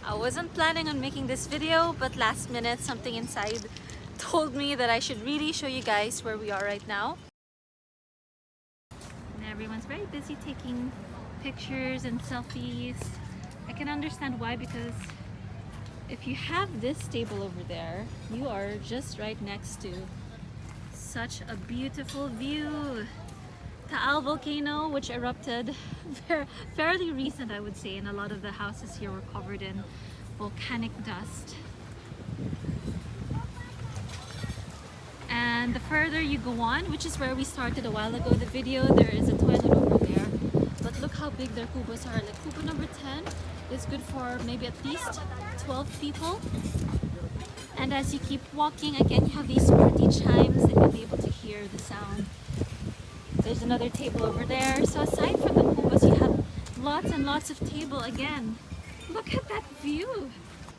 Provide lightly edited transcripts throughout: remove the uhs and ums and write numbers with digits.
I wasn't planning on making this video, but last minute something inside told me that I should really show you guys where we are right now. And everyone's very busy taking pictures and selfies. I can understand why, because if you have this table over there, you are just right next to such a beautiful view. Taal volcano, which erupted fairly recent, I would say, and a lot of the houses here were covered in volcanic dust. And the further you go on, which is where we started a while ago the video, there is a toilet over there. But look how big their kubos are. Like kubo number 10 is good for maybe at least 12 people. And as you keep walking, again, you have these pretty chimes that you'll be able to hear the sound. There's another table over there. So aside from the kubos, you have lots and lots of table again. Look at that view.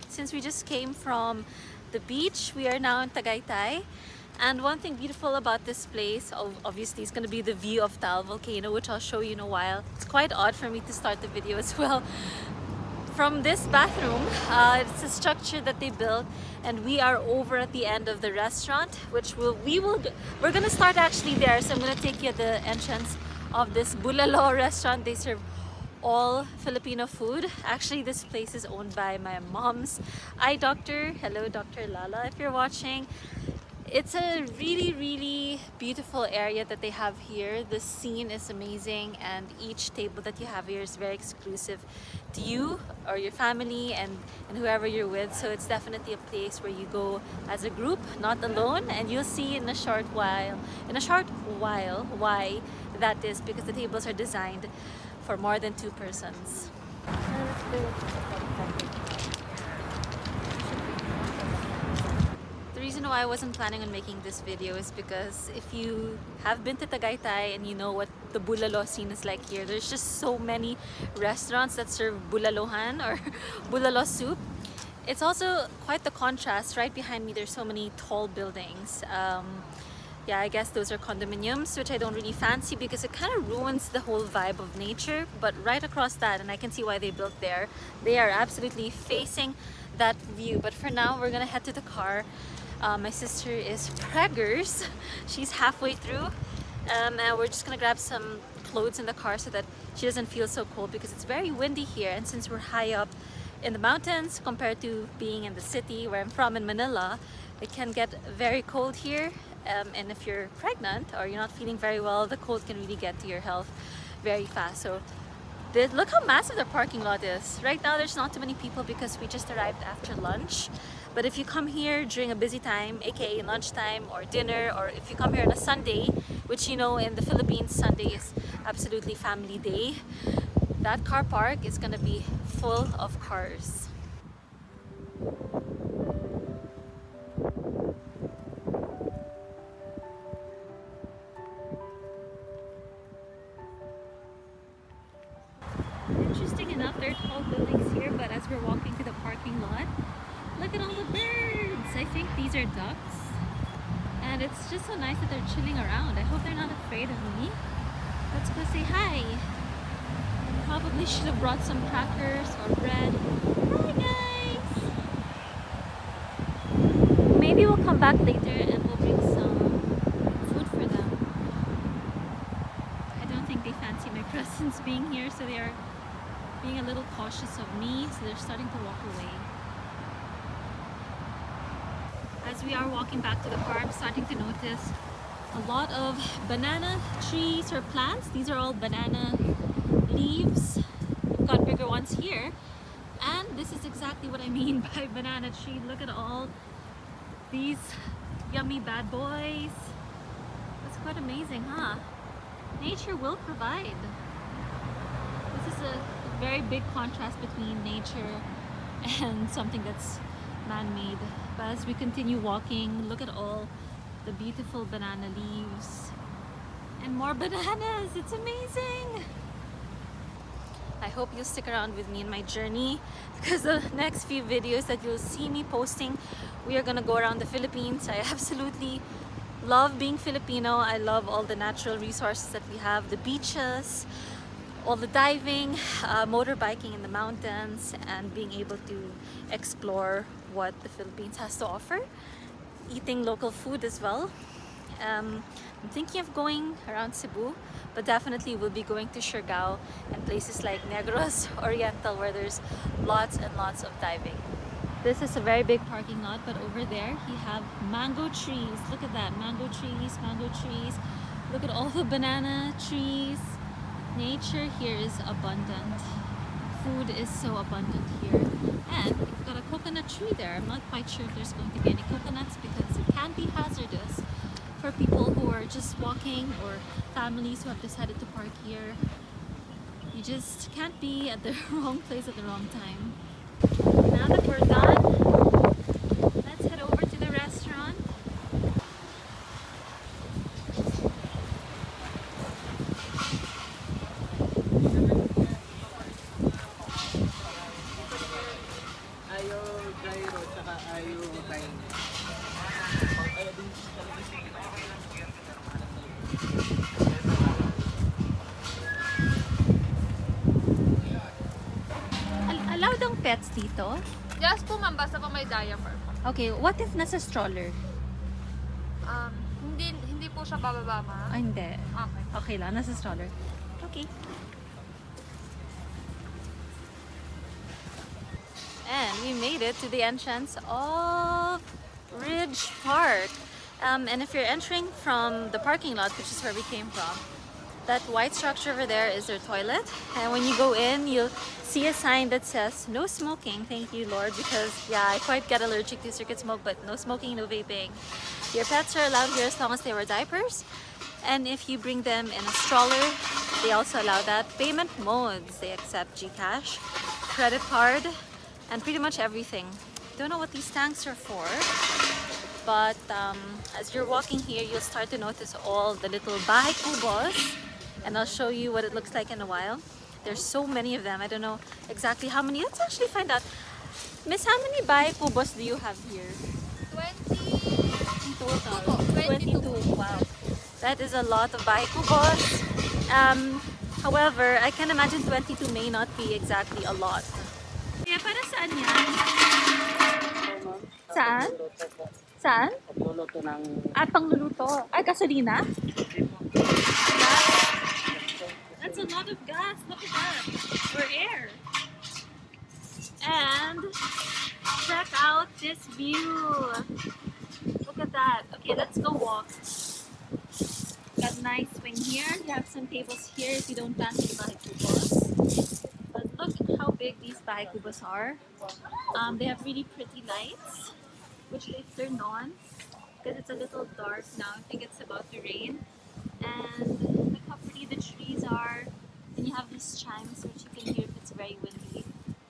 Since we just came from the beach, we are now in Tagaytay. And one thing beautiful about this place, obviously, is going to be the view of Taal volcano, which I'll show you in a while. It's quite odd for me to start the video as well from this bathroom. It's a structure that they built, and we are over at the end of the restaurant, which we're gonna start actually there. So I'm gonna take you at the entrance of this bulalo restaurant. They serve all Filipino food. Actually, this place is owned by my mom's eye doctor. Hello, Dr. Lala, if you're watching. It's a really beautiful area that they have here. The scene is amazing, and each table that you have here is very exclusive to you or your family and whoever you're with. So it's definitely a place where you go as a group, not alone. And you'll see in a short while why that is, because the tables are designed for more than 2 persons. The reason why I wasn't planning on making this video is because if you have been to Tagaytay and you know what the bulalo scene is like here, there's just so many restaurants that serve bulalohan or bulalo soup. It's also quite the contrast. Right behind me, there's so many tall buildings. Yeah, I guess those are condominiums, which I don't really fancy because it kind of ruins the whole vibe of nature. But right across that, and I can see why they built there, they are absolutely facing that view. But for now, we're gonna head to the car. My sister is preggers. She's halfway through, and we're just gonna grab some clothes in the car so that she doesn't feel so cold, because it's very windy here. And since we're high up in the mountains compared to being in the city where I'm from in Manila, it can get very cold here. And if you're pregnant or you're not feeling very well, the cold can really get to your health very fast. So look how massive the parking lot is. Right now there's not too many people because we just arrived after lunch. But if you come here during a busy time, aka lunchtime or dinner, or if you come here on a Sunday, which you know in the Philippines, Sunday is absolutely family day, that car park is gonna be full of cars. Interesting enough, there are tall buildings here, but as we're walking to the parking lot, look at all the birds! I think these are ducks. And it's just so nice that they're chilling around. I hope they're not afraid of me. Let's go say hi. Probably should have brought some crackers or bread. Hi guys! Maybe we'll come back later and we'll bring some food for them. I don't think they fancy my presence being here, so they are being a little cautious of me, so they're starting to walk away. As we are walking back to the car, I'm starting to notice a lot of banana trees or plants. These are all banana leaves. We've got bigger ones here. And this is exactly what I mean by banana tree. Look at all these yummy bad boys. That's quite amazing, huh? Nature will provide. This is a very big contrast between nature and something that's man-made. But as we continue walking, look at all the beautiful banana leaves and more bananas. It's amazing. I hope you'll stick around with me in my journey, because the next few videos that you'll see me posting, we are gonna go around the Philippines. I absolutely love being Filipino. I love all the natural resources that we have, the beaches, all the diving, motorbiking in the mountains, and being able to explore what the Philippines has to offer. Eating local food as well. I'm thinking of going around Cebu, but definitely we'll be going to Siargao and places like Negros, Oriental, where there's lots and lots of diving. This is a very big parking lot, but over there you have mango trees. Look at that, mango trees, mango trees. Look at all the banana trees. Nature here is abundant. Food is so abundant here. And we've got a coconut tree there. I'm not quite sure if there's going to be any coconuts because it can be hazardous for people who are just walking or families who have decided to park here. You just can't be at the wrong place at the wrong time. Now that we're done, let's head over to the restaurant. Allowed ang pets dito? Yes po ma'am, basta po may diaper po. Okay, what if nasa stroller? Hindi po siya bababa ma'am. Ah, hindi. Okay. Okay lang, nasa stroller. Okay. And we made it to the entrance of Ridge Park. And if you're entering from the parking lot, which is where we came from, that white structure over there is their toilet. And when you go in, you'll see a sign that says no smoking. Thank you, Lord, because yeah, I quite get allergic to circuit smoke, but no smoking, no vaping. Your pets are allowed here as long as they wear diapers. And if you bring them in a stroller, they also allow that. Payment modes, they accept GCash, credit card, and pretty much everything. Don't know what these tanks are for, but as you're walking here, you'll start to notice all the little bahay kubos, and I'll show you what it looks like in a while. There's so many of them. I don't know exactly how many. Let's actually find out. Miss, how many bahay kubos do you have here? 20 In total? 22. Wow. That is a lot of bahay kubos. However, I can imagine 22 may not be exactly a lot. Yeah, para saan yan? Saan? Saan? Pagluluto ng At pangluluto. Ay, gasolina? That's a lot of gas. Look at that. Or air. And check out this view. Look at that. Okay, let's go walk. Got a nice swing here. You have some tables here if you don't fancy bahay kubos. But look how big these bahay kubos are. They have really pretty lights, which they turn on because it's a little dark now. I think it's about to rain. And look how pretty the trees are. Then you have these chimes, which you can hear if it's very windy.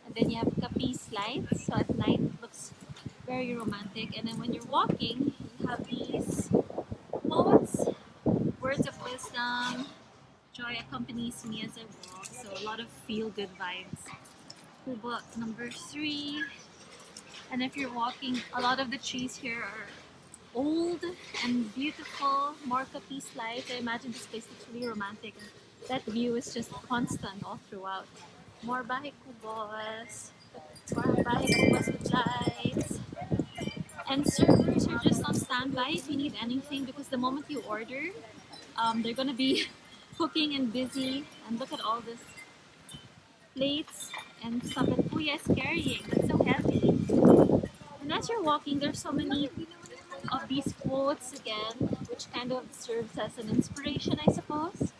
And then you have kapis lights, so at night it looks very romantic. And then when you're walking, you have these quotes, words of wisdom. Joy accompanies me as I walk, so a lot of feel-good vibes. Kubo number 3. And if you're walking, a lot of the trees here are old and beautiful, more kapis light. I imagine this place looks really romantic. That view is just constant all throughout. More bahay kubos, more bahay kubos with lights. And servers are just on standby if you need anything, because the moment you order, they're gonna be cooking and busy. And look at all this plates and stuff that Kuya is carrying. That's so heavy. And as you're walking, there's so many of these quotes again, which kind of serves as an inspiration, I suppose.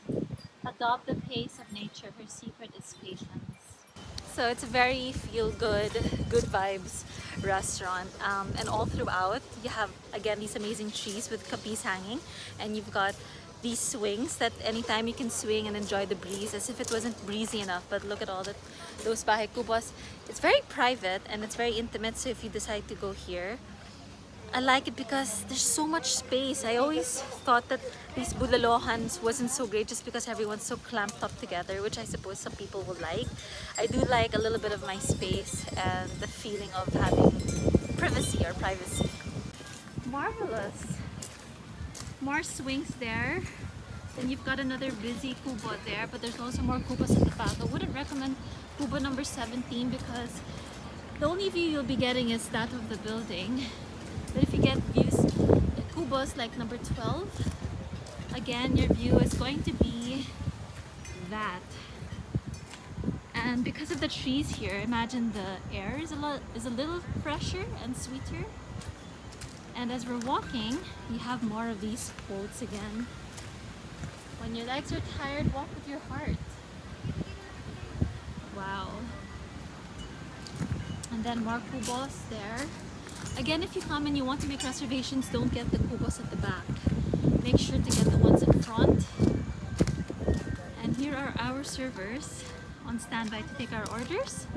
Adopt the pace of nature. Her secret is patience. So it's a very feel-good, good vibes restaurant. And all throughout, you have, again, these amazing trees with kapis hanging. And you've got these swings that anytime you can swing and enjoy the breeze as if it wasn't breezy enough. But look at all those bahay kubos. It's very private and it's very intimate, so if you decide to go here, I like it because there's so much space. I always thought that these bulalohans wasn't so great just because everyone's so clamped up together, which I suppose some people will like. I do like a little bit of my space and the feeling of having privacy or privacy. Marvelous. More swings there. Then you've got another busy kubo there, but there's also more kubos at the back. I wouldn't recommend kubo number 17 because the only view you'll be getting is that of the building. But if you get views, kubos like number 12, again, your view is going to be that. And because of the trees here, imagine the air is a little fresher and sweeter. And as we're walking, you have more of these quotes again. When your legs are tired, walk with your heart. Wow. And then more kubos there. Again, if you come and you want to make reservations, don't get the kubos at the back. Make sure to get the ones in front. And here are our servers on standby to take our orders.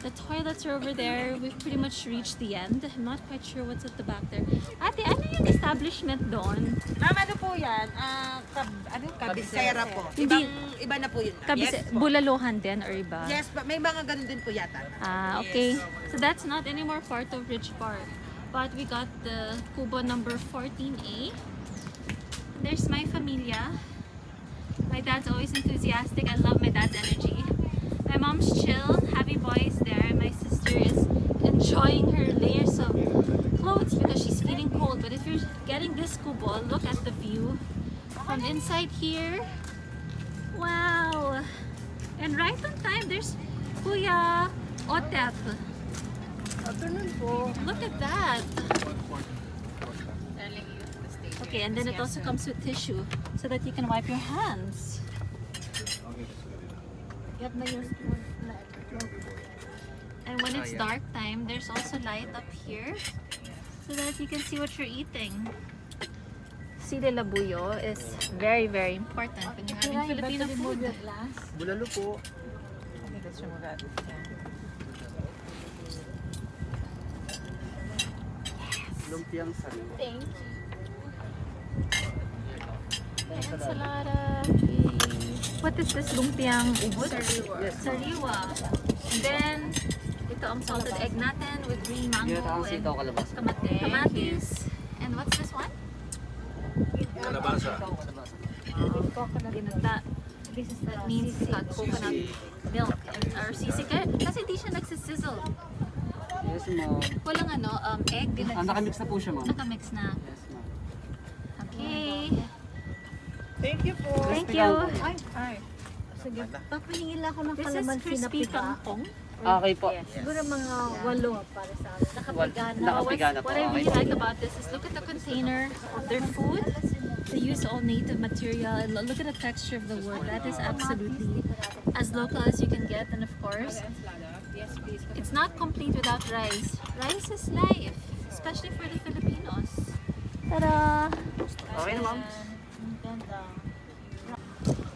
The toilets are over there. We've pretty much reached the end. I'm not quite sure what's at the back there. Ate, ano yung establishment doon? Ma'am, ano po yan? Kabisera po. Hindi. Iba na po yun. Bulalohan din or iba? Yes, but may mga ganun din po yata. Okay. So that's not anymore part of Ridge Park. But we got the kubo number 14A. There's my familia. My dad's always enthusiastic. I love my dad's energy. My mom's chill, happy boy is there. My sister is enjoying her layers of clothes because she's feeling cold. But if you're getting this kubo, look at the view from inside here. Wow! And right on time, there's Kuya Otep. Look at that. Okay, and then it also comes with tissue so that you can wipe your hands. And when it's dark time, there's also light up here so that you can see what you're eating. Sili labuyo is very, very important when you're having Filipino food. Bulalo po. Lumpiang sariwa. Thank you. Ensalada. What is this? Lumpiang ubod? Sariwa. And then, ito ang salted egg natin with green mango and kamatis. And what's this one? Kalabasa. Ginata. That means coconut milk or sisig. Kasi hindi siya nagsisizzle. Yes, ma'am. Walang egg. Nakamix na po siya, ma'am. Nakamix na. Yes, ma'am. Okay. Thank you po. Thank you. Ay. Sige, papahingin lang ako ng This is kalamansi na crispy piga. kangkong. Okay po. Siguro mga 8 para sa akin. Nakapiga na. Nakapiga na po. What I really like about this is look at the container of their food. They use all native material and look at the texture of the wood. That is absolutely as local as you can get. And of course, it's not complete without rice. Rice is life, especially for the Filipinos. Ta-da! Okay na, ma'am.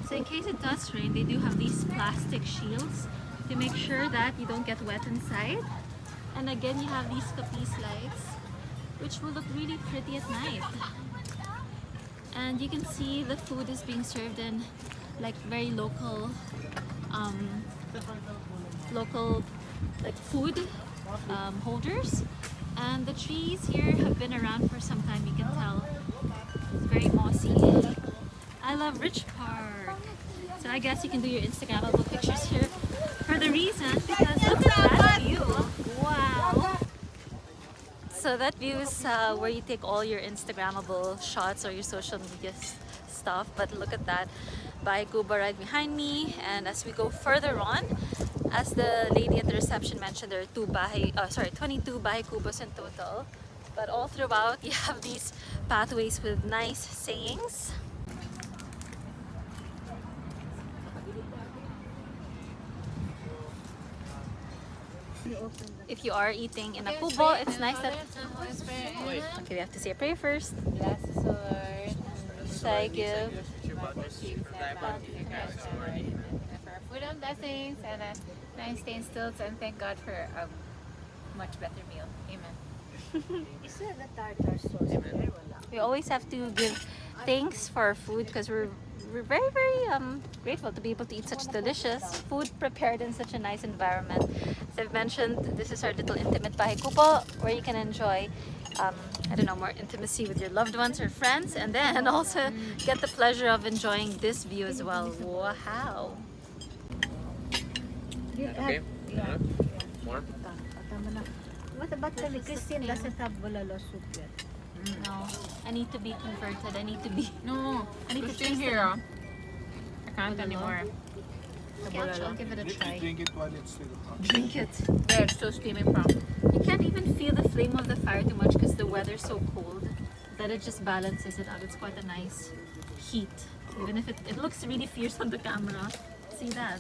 So in case it does rain, they do have these plastic shields to make sure that you don't get wet inside. And again, you have these kapis lights, which will look really pretty at night. And you can see the food is being served in like very local like food holders. And the trees here have been around for some time, you can tell. It's very mossy. I love Ridge Park. So I guess you can do your Instagrammable pictures here for the reason because look at that view. Wow. So that view is where you take all your Instagrammable shots or your social media stuff. But look at that bahay kubo right behind me. And as we go further on, as the lady at the reception mentioned, there are 22 bahay kubos in total. But all throughout, you have these pathways with nice sayings. If you are eating in a kubo, it's nice that... Okay, we have to say a prayer first. Bless the Lord. Thank you. For our food and blessings and a nice stay in stilts, and thank God for a much better meal. Amen. Is there a tartar sauce there? Wala. We always have to give thanks for our food because we're very, very grateful to be able to eat such delicious food prepared in such a nice environment. As I've mentioned, this is our little intimate bahay kubo where you can enjoy I don't know, more intimacy with your loved ones or friends, and then also get the pleasure of enjoying this view as well. Wow! Okay. More? Tama na. What about Christine doesn't have bulalo soup yet? No, I need to be converted. I need to be. No, I need to Christine taste here. I can't Bulalo. anymore. Okay, I'll give it a try. Drink it while it's still hot. Drink it. There, it's still steaming from. You can't even feel the flame of the fire too much because the weather's so cold that it just balances it out. It's quite a nice heat, even if it looks really fierce on the camera. See that?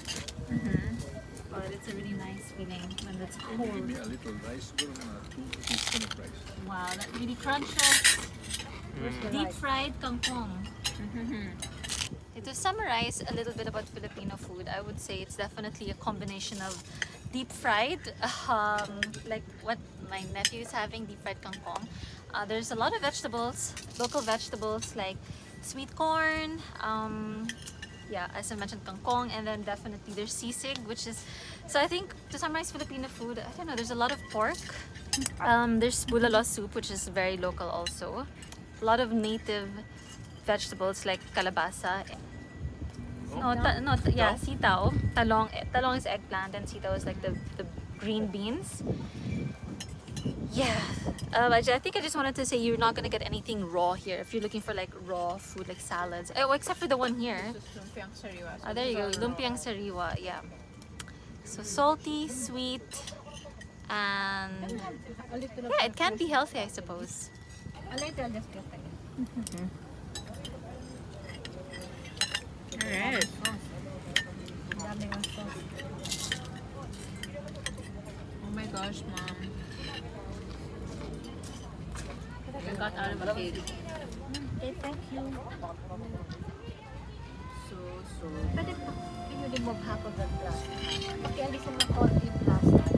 But it's a really nice feeling when it's Give cold. me a little rice, gurung, 2 teaspoons of rice. Wow, that really crunches. Deep fried kangkong. To summarize a little bit about Filipino food, I would say it's definitely a combination of deep fried, like what my nephew is having, deep fried kangkong. There's a lot of vegetables, local vegetables like sweet corn, yeah, as I mentioned, kangkong, and then definitely there's sisig, which is, so I think to summarize Filipino food, I don't know, there's a lot of pork. There's bulalo soup, which is very local also. A lot of native vegetables like kalabasa. Yeah, sitaw. Talong is eggplant, and sitaw is like the green beans. Yeah, I think I just wanted to say you're not gonna get anything raw here if you're looking for like raw food like salads. Oh, except for the one here. This is lumpiang sariwa. Oh, there you go, lumpiang sariwa. Yeah. So salty, sweet, and yeah, it can be healthy, I suppose. A little, just get it. Alright. Dami ng sauce. Oh my gosh, mom. I got out of a cake. Okay, thank you. So. Pwede pa, can you remove half of the plastic? Pakialisin ng konti yung plastic.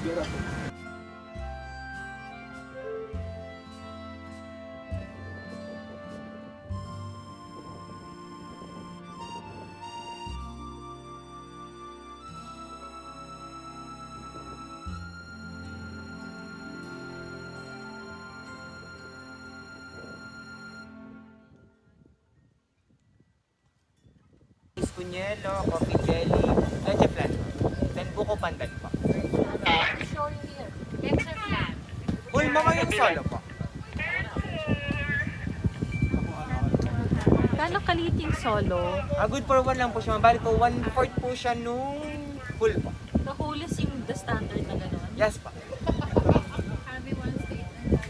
Here we go. Punyelo, coffee jelly, leche flan. Then buko pandan po. Leche flan. Uy, mga yung solo po. Kano kaliit yung solo? Good for one lang po siya. Bali po, 1/4 po siya nung full po. The whole is yung the standard na gano'n? Yes po. Have one steak and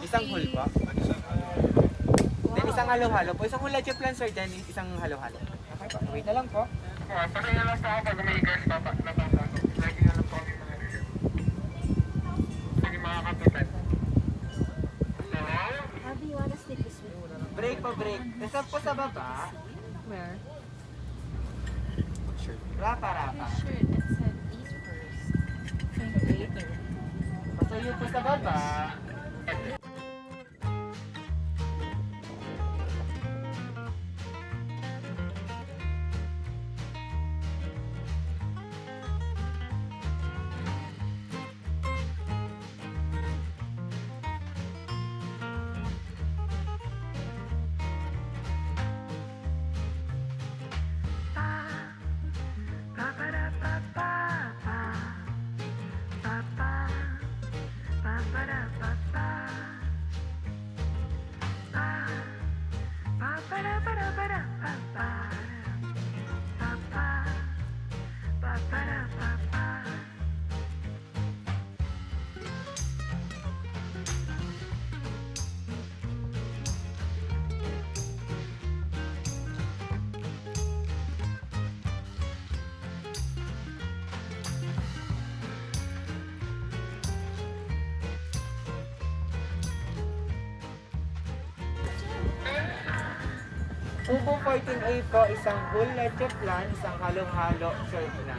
Isang full po. Then isang halo-halo po. Isang leche flan sir, then isang halo-halo. Okay po. Wait na lang po. Abby, you wanna stick this with? Break po, break. Nasa po sa baba. Where? Rapa-rapa. Sure, it said eat first. Think later. Pasuyo po sa baba. Kubo 14A po, isang whole leche flan, isang halo-halo, served now.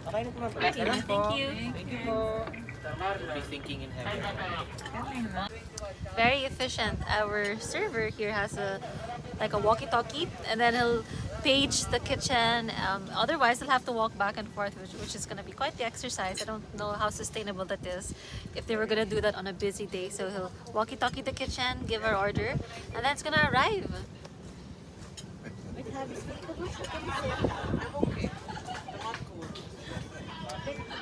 Okay na po, ma'am. Okay, thank you. Thank you po. Be thinking in heaven. Very efficient. Our server here has like a walkie-talkie, and then he'll page the kitchen. Otherwise, they'll have to walk back and forth, which is going to be quite the exercise. I don't know how sustainable that is if they were going to do that on a busy day. So he'll walkie-talkie the kitchen, give our order, and then it's going to arrive.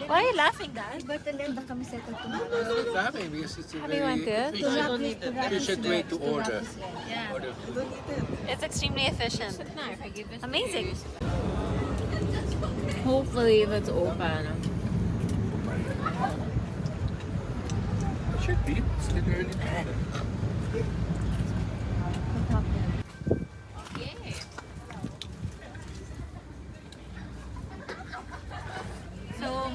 Why are you laughing, Dad? Iba talaga kami sa ito tomorrow. I'm laughing because it's a How do you want very it? efficient way to order. Yeah. Order food. It's extremely efficient. Amazing. Hopefully that's open. It should be. It's little early to order. So,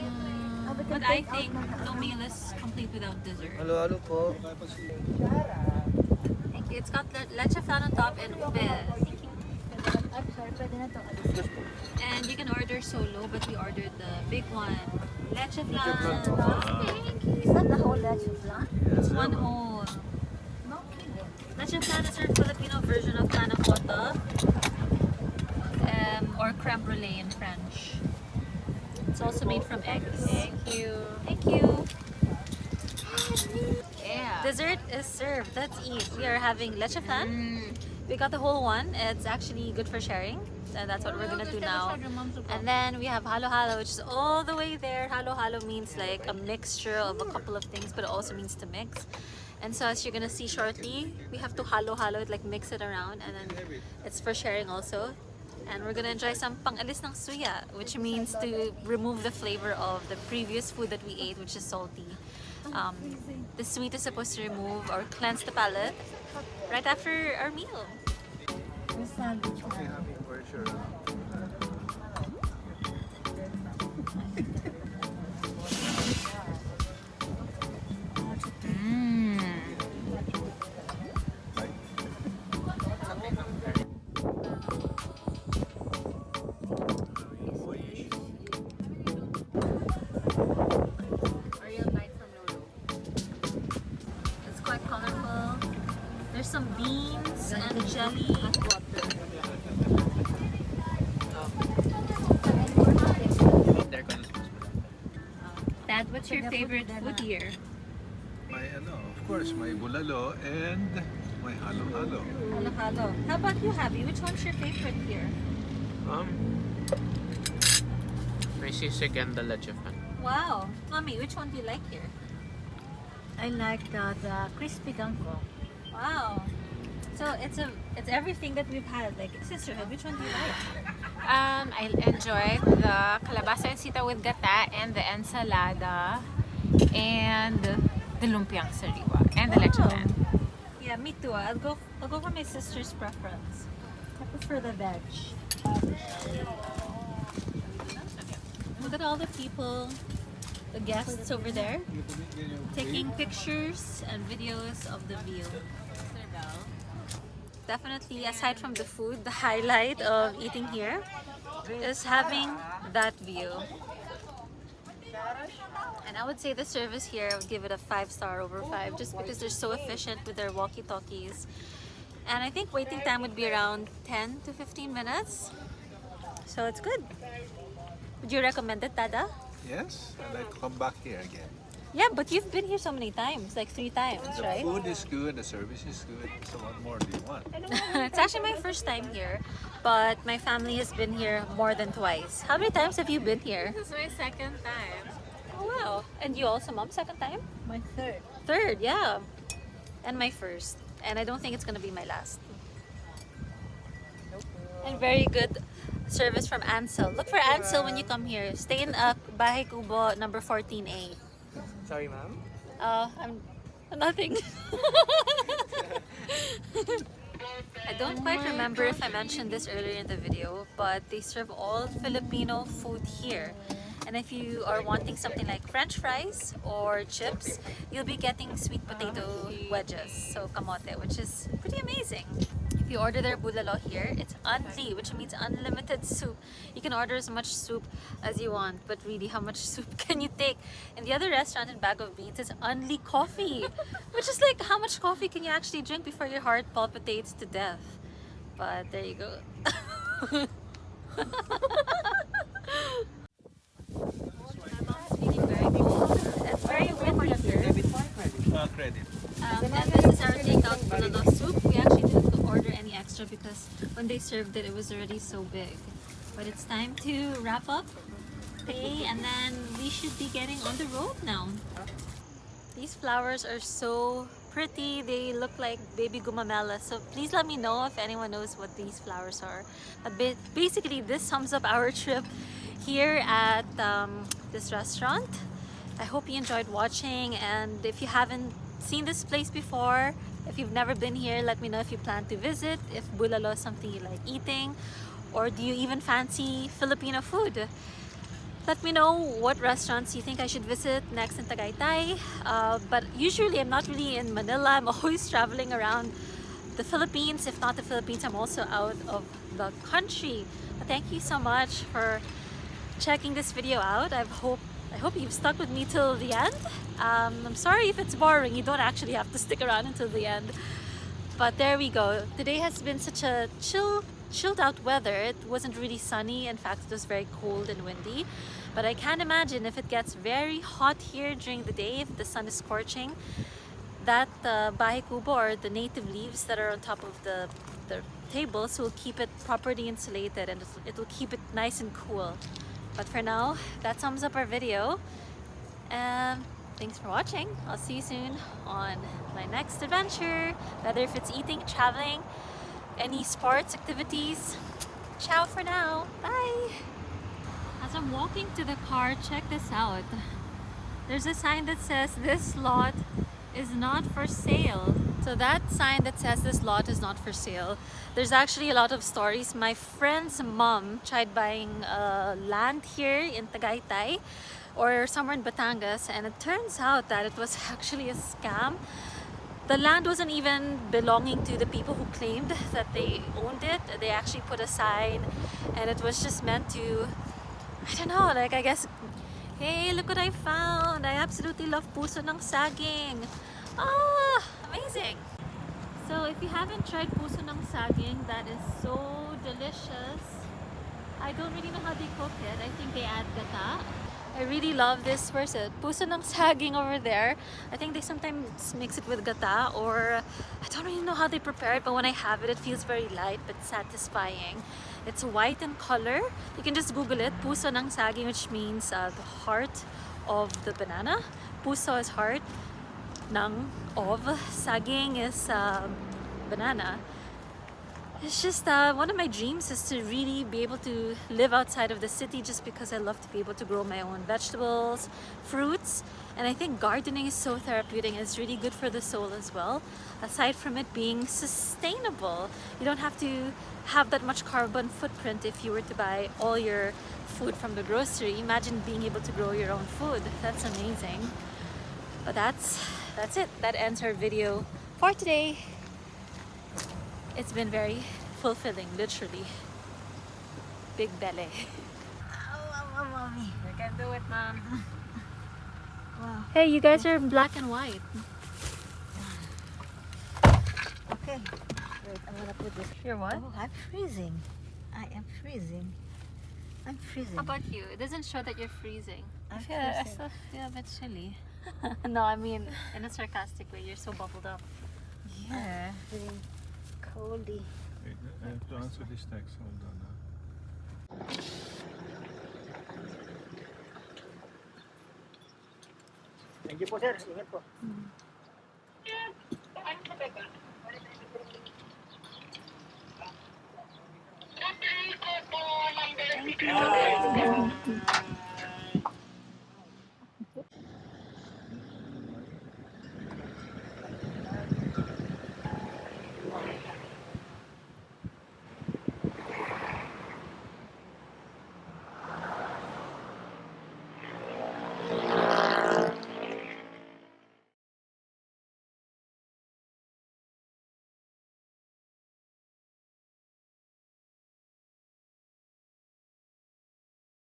but I think no meal is complete without dessert. Halo-halo po. Thank you. It's got leche flan on top and ube. I'm sorry, pwede na ito. Alis. And you can order solo, but we ordered the big one. Leche flan. Is that the whole leche flan? It's one whole. No kidding. Leche flan is our Filipino version of panakota, or creme brulee in French. It's also made from eggs. Thank you. Thank you. Yeah. Dessert is served. Let's eat. We are having leche flan. We got the whole one. It's actually good for sharing. And that's what we're gonna do now. And then we have halo halo, which is all the way there. Halo halo means like a mixture of a couple of things, but it also means to mix. And so as you're gonna see shortly, we have to halo halo it, like mix it around, and then it's for sharing also. And we're gonna enjoy some pang-alis ng suya, which means to remove the flavor of the previous food that we ate, which is salty. The sweet is supposed to remove or cleanse the palate right after our meal. Yung sandwich ko. Okay, happy for sure. It's quite colorful. There's some beans and jelly. Dad, what's your favorite food here? My, of course, my bulalo and my halo-halo. Halo halo. How about you, Javi? Which one's your favorite here? My sisig and the leche flan. Wow. Mommy, which one do you like here? I like the crispy kangkong. Wow. So it's everything that we've had. Like, sisterhood, which one do you like? I enjoyed the kalabasa and sita with gata and the ensalada and the lumpiang sariwa and the leche flan. Yeah, me too. I'll go for my sister's preference. I prefer the veg. Look at all the people, the guests over there, taking pictures and videos of the view. Definitely, aside from the food, the highlight of eating here is having that view. And I would say the service here, I would give it a 5-star over 5, just because they're so efficient with their walkie-talkies. And I think waiting time would be around 10 to 15 minutes. So it's good. Would you recommend it, Dada? Yes, I'd like to come back here again. Yeah, but you've been here so many times, like 3 times, The right? food is good, the service is good. So what more do you want? It's actually my first time here, but my family has been here more than twice. How many times have you been here? This is my second time. Oh, wow. And you also, Mom, second time? My third. Third, yeah. And my first. And I don't think it's gonna be my last. And very good service from Ansel. Look for Ansel when you come here. Stay in Bahay Kubo number 14A. Sorry, ma'am. I'm nothing. I don't quite remember if I mentioned this earlier in the video, but they serve all Filipino food here. And if you are wanting something like French fries or chips, you'll be getting sweet potato wedges, so kamote, which is pretty amazing. If you order their bulalo here, it's unli, which means unlimited soup. You can order as much soup as you want, but really, how much soup can you take? In the other restaurant in Bag of Beans, it's unli coffee, which is like, how much coffee can you actually drink before your heart palpitates to death? But there you go. My mom's feeling very cold. It's very windy here. Credit. And this is our takeout bulalo soup. We actually didn't order any extra because when they served it, it was already so big. But it's time to wrap up, pay, and then we should be getting on the road now. These flowers are so pretty. They look like baby gumamela. So please let me know if anyone knows what these flowers are. But basically, this sums up our trip here at this restaurant. I hope you enjoyed watching, and if you haven't seen this place before, if you've never been here, let me know if you plan to visit, if bulalo is something you like eating, or do you even fancy Filipino food? Let me know what restaurants you think I should visit next in Tagaytay. But usually I'm not really in Manila. I'm always traveling around the Philippines. If not the Philippines, I'm also out of the country. But thank you so much for checking this video out. I hope you've stuck with me till the end. I'm sorry if it's boring. You don't actually have to stick around until the end. But there we go. Today has been such a chilled out weather. It wasn't really sunny. In fact, it was very cold and windy. But I can't imagine if it gets very hot here during the day, if the sun is scorching, that bahay kubo, or the native leaves that are on top of the tables, will keep it properly insulated, and it will keep it nice and cool. But for now, that sums up our video. Thanks for watching. I'll see you soon on my next adventure, whether if it's eating, traveling, any sports activities. Ciao for now. Bye. As I'm walking to the car, check this out. There's a sign that says this lot is not for sale. So that sign that says this lot is not for sale, there's actually a lot of stories. My friend's mom tried buying land here in Tagaytay or somewhere in Batangas, and it turns out that it was actually a scam. The land wasn't even belonging to the people who claimed that they owned it. They actually put a sign, and it was just meant to, I don't know, like, I guess, hey, look what I found. I absolutely love puso ng saging. Ah, amazing. So if you haven't tried puso ng saging, that is so delicious. I don't really know how they cook it. I think they add gata. I really love this. Where's it? Puso ng saging over there. I think they sometimes mix it with gata, or I don't really know how they prepare it, but when I have it, it feels very light but satisfying. It's white in color. You can just Google it. Puso ng saging, which means the heart of the banana. Puso is heart. Ng of saging is banana. It's just one of my dreams is to really be able to live outside of the city, just because I love to be able to grow my own vegetables, fruits, and I think gardening is so therapeutic, and it's really good for the soul as well. Aside from it being sustainable, you don't have to have that much carbon footprint if you were to buy all your food from the grocery. Imagine being able to grow your own food. That's amazing. But that's it. That ends our video for today. It's been very fulfilling, literally. Big belly. Mommy. We can do it, Mom. Wow. Hey, you guys are black and white. Okay. Wait, I'm gonna put this. You're what? Oh, I'm freezing. I am freezing. I'm freezing. How about you? It doesn't show that you're freezing. I'm I freezing. still feel a bit chilly. No, I mean in a sarcastic way. You're so bubbled up. Yeah. Feeling coldy. Wait, I have to answer this text. Hold on. Thank you po, sir. Ingat po. Thank you.